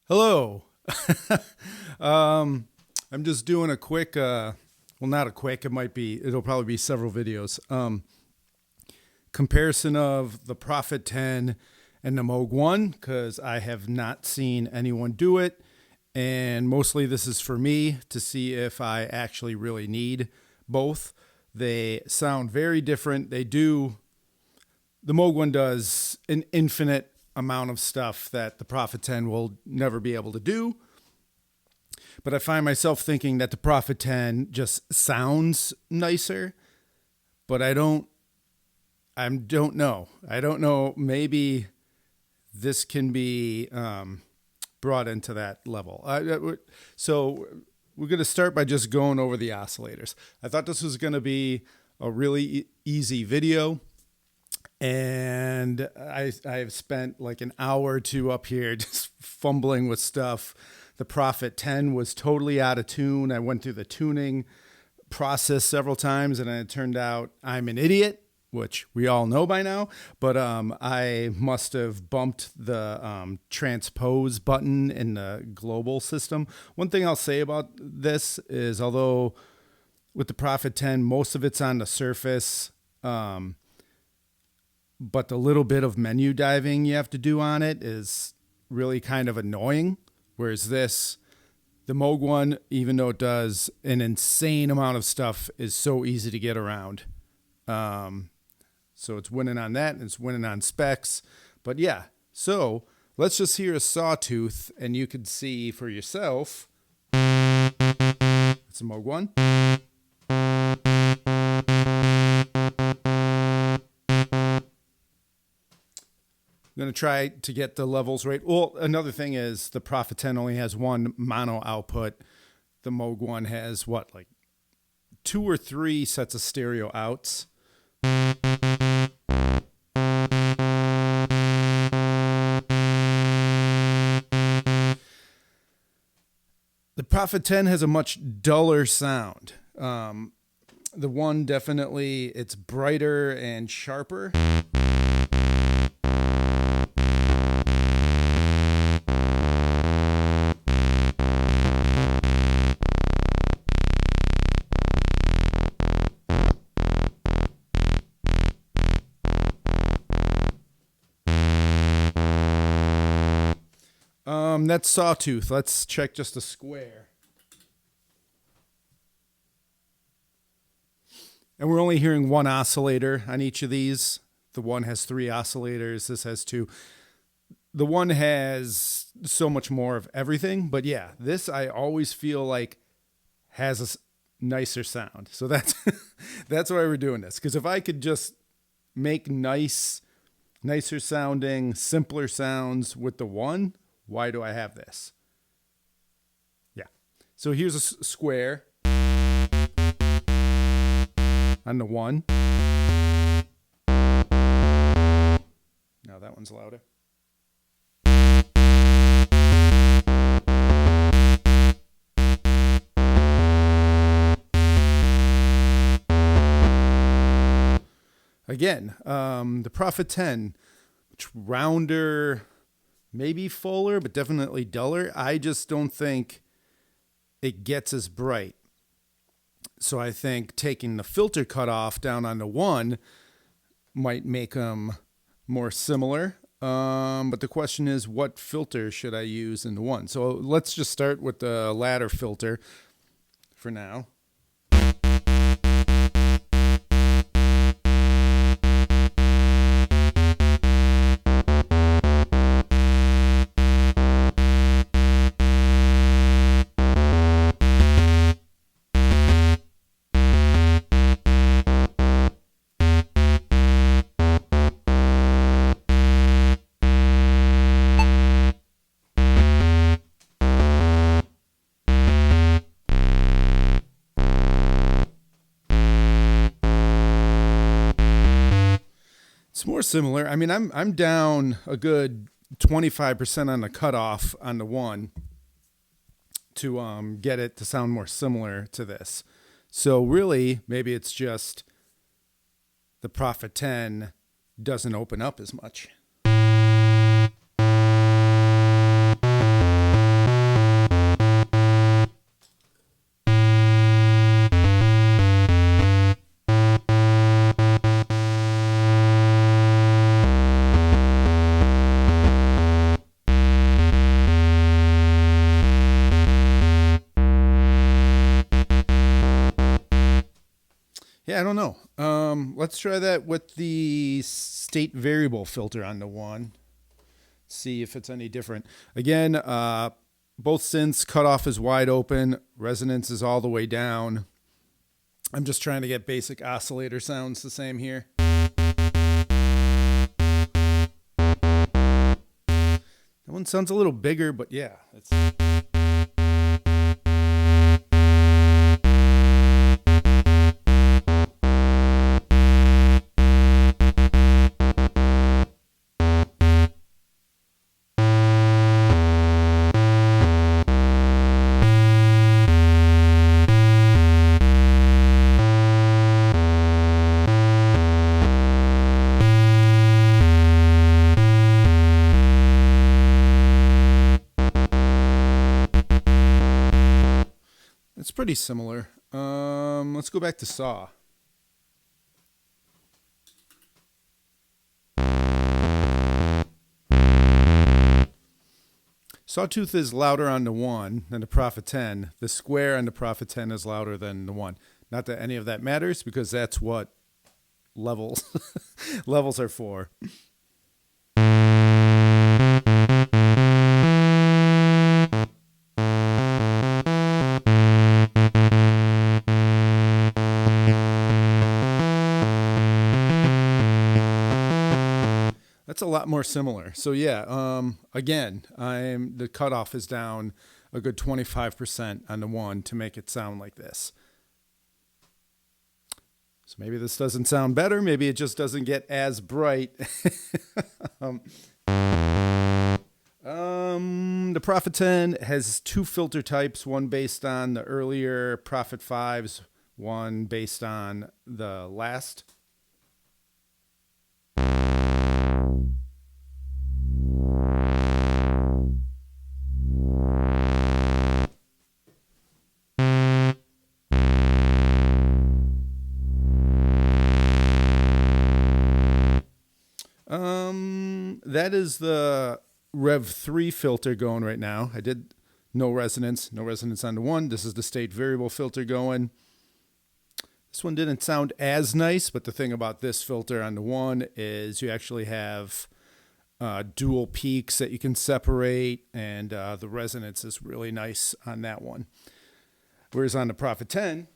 Hello. I'm just doing a quick, well, not a quick, it'll probably be several videos. Comparison of the Prophet 10 and the Moog One, because I have not seen anyone do it. And mostly this is for me to see if I actually really need both. They sound very different. The Moog One does an infinite amount of stuff that the Prophet 10 will never be able to do. But I find myself thinking that the Prophet 10 just sounds nicer, but I don't know. I don't know. Maybe this can be brought into that level. So we're going to start by just going over the oscillators. I thought this was going to be a really easy video. And I've spent like an hour or two up here just fumbling with stuff. The Prophet 10 was totally out of tune. I went through the tuning process several times, and it turned out I'm an idiot, which we all know by now. But I must have bumped the transpose button in the global system. One thing I'll say about this is, although with the Prophet 10, most of it's on the surface, but the little bit of menu diving you have to do on it is really kind of annoying. Whereas the Moog One, even though it does an insane amount of stuff, is so easy to get around. So it's winning on that, and it's winning on specs. But yeah, so let's just hear a sawtooth, and you can see for yourself. It's a Moog One. I'm going to try to get the levels right. Well, another thing is the Prophet 10 only has one mono output. The Moog One has like 2 or 3 sets of stereo outs. The Prophet 10 has a much duller sound. The one definitely, it's brighter and sharper. That's sawtooth. Let's check just a square. And we're only hearing one oscillator on each of these. The one has 3 oscillators. This has 2. The one has so much more of everything. But yeah, this I always feel like has a nicer sound. So that's that's why we're doing this. Because if I could just make nicer sounding, simpler sounds with the one, why do I have this? Yeah. So here's a square on the one. Now that one's louder. Again, the Prophet 10, much rounder, maybe fuller, but definitely duller. I just don't think it gets as bright. So I think taking the filter cutoff down on the one might make them more similar. But the question is, what filter should I use in the one? So let's just start with the ladder filter for now. It's more similar. I mean, I'm down a good 25% on the cutoff on the one to get it to sound more similar to this. So really, maybe it's just the Prophet 10 doesn't open up as much. Yeah, I don't know. Let's try that with the state variable filter on the one. See if it's any different. Again, both synths cutoff is wide open. Resonance is all the way down. I'm just trying to get basic oscillator sounds the same here. That one sounds a little bigger, but yeah. It's pretty similar. Let's go back to saw. Sawtooth is louder on the 1 than the Prophet 10. The square on the Prophet 10 is louder than the 1. Not that any of that matters, because that's what levels levels are for. That's a lot more similar. So yeah, again, the cutoff is down a good 25% on the 1 to make it sound like this. So maybe this doesn't sound better. Maybe it just doesn't get as bright. The Prophet 10 has 2 filter types, one based on the earlier Prophet 5s, one based on the last. That is the Rev 3 filter going right now. I did no resonance on the 1. This is the state variable filter going. This one didn't sound as nice, but the thing about this filter on the 1 is you actually have dual peaks that you can separate, and the resonance is really nice on that one. Whereas on the Prophet 10,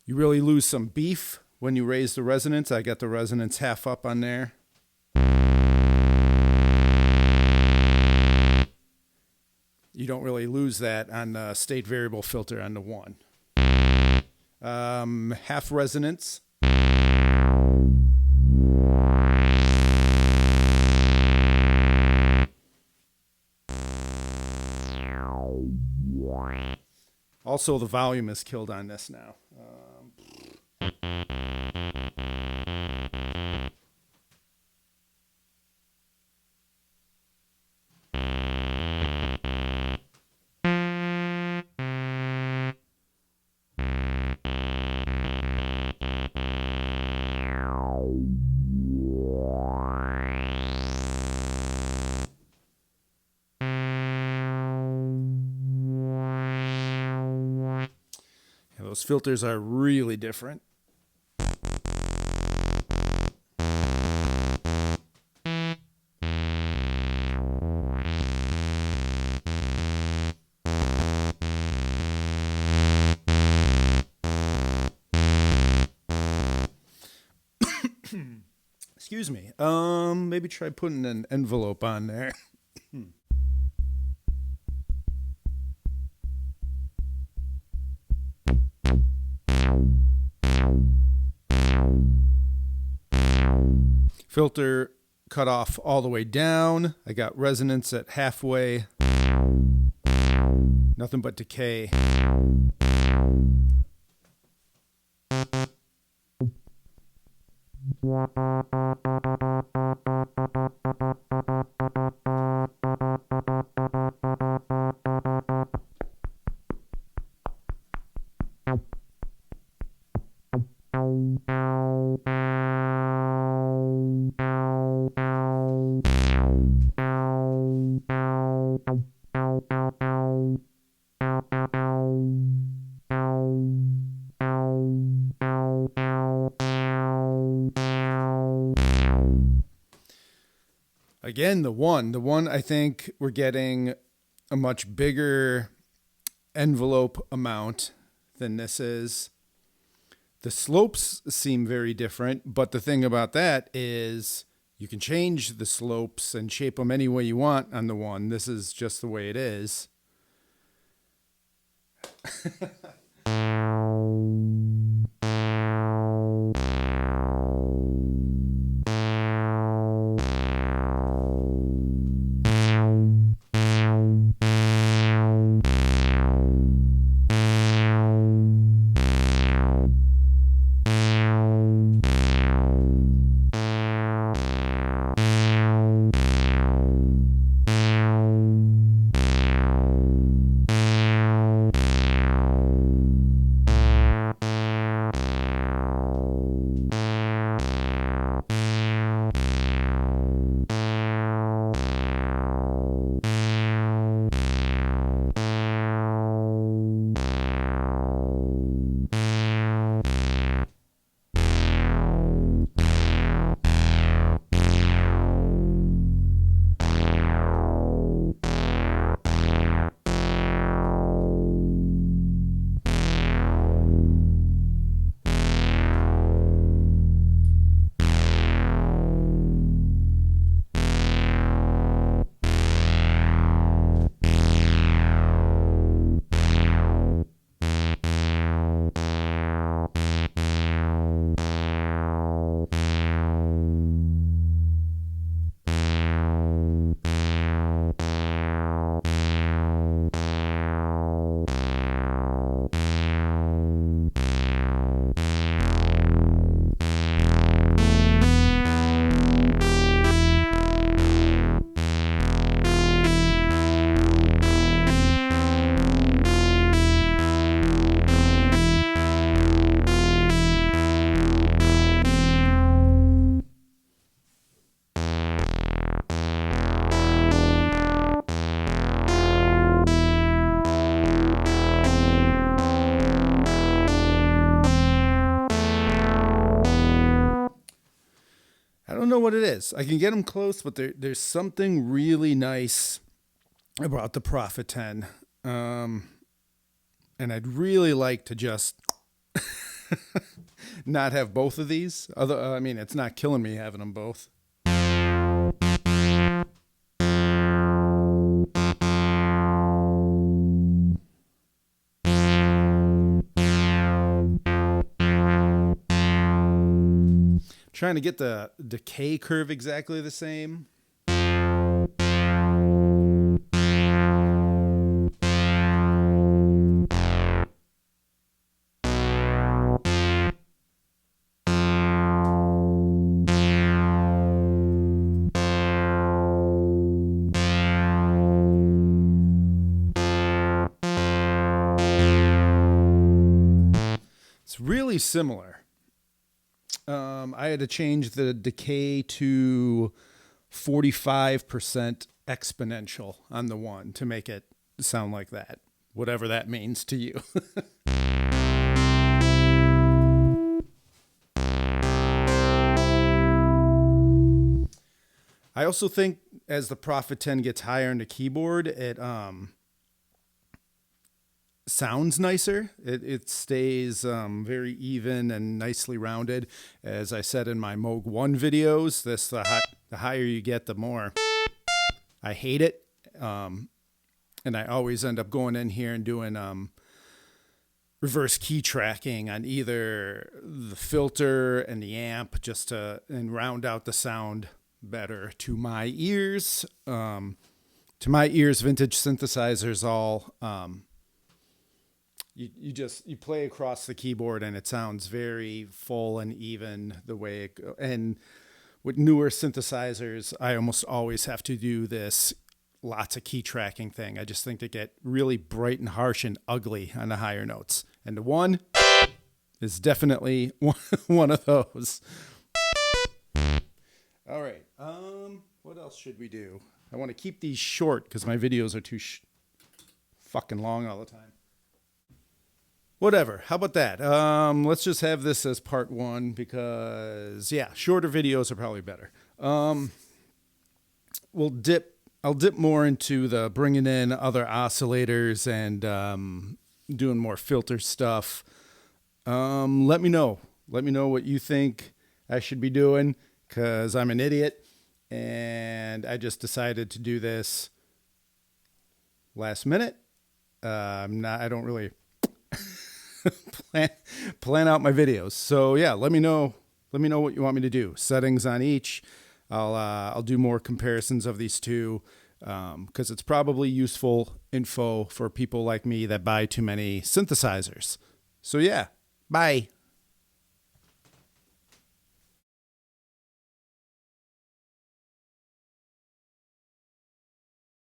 you really lose some beef when you raise the resonance. I got the resonance half up on there. You don't really lose that on the state variable filter on the 1. Half resonance. Also, the volume is killed on this now. Those filters are really different. Excuse me. Maybe try putting an envelope on there. Filter cut off all the way down. I got resonance at halfway. Nothing but decay. Again, the one, I think we're getting a much bigger envelope amount than this is. The slopes seem very different, but the thing about that is you can change the slopes and shape them any way you want on the one. This is just the way it is. I don't know what it is. I can get them close, but there's something really nice about the Prophet 10. And I'd really like to just not have both of these. I mean, it's not killing me having them both. Trying to get the decay curve exactly the same. It's really similar. I had to change the decay to 45% exponential on the one to make it sound like that, whatever that means to you. I also think as the Prophet 10 gets higher in the keyboard, it sounds nicer. It stays very even and nicely rounded. As I said in my Moog One videos, the higher you get, the more I hate it. And I always end up going in here and doing reverse key tracking on either the filter and the amp just to round out the sound better to my ears. To my ears, vintage synthesizers all you play across the keyboard and it sounds very full and even the way it goes. And with newer synthesizers, I almost always have to do this lots of key tracking thing. I just think they get really bright and harsh and ugly on the higher notes. And the one is definitely one of those. All right. What else should we do? I want to keep these short because my videos are too fucking long all the time. Whatever. How about that? Let's just have this as part one because, yeah, shorter videos are probably better. I'll dip more into the bringing in other oscillators and doing more filter stuff. Let me know. Let me know what you think I should be doing, because I'm an idiot and I just decided to do this last minute. I don't really plan out my videos. So yeah, let me know what you want me to do. Settings on each. I'll do more comparisons of these two, because it's probably useful info for people like me that buy too many synthesizers. So yeah, bye.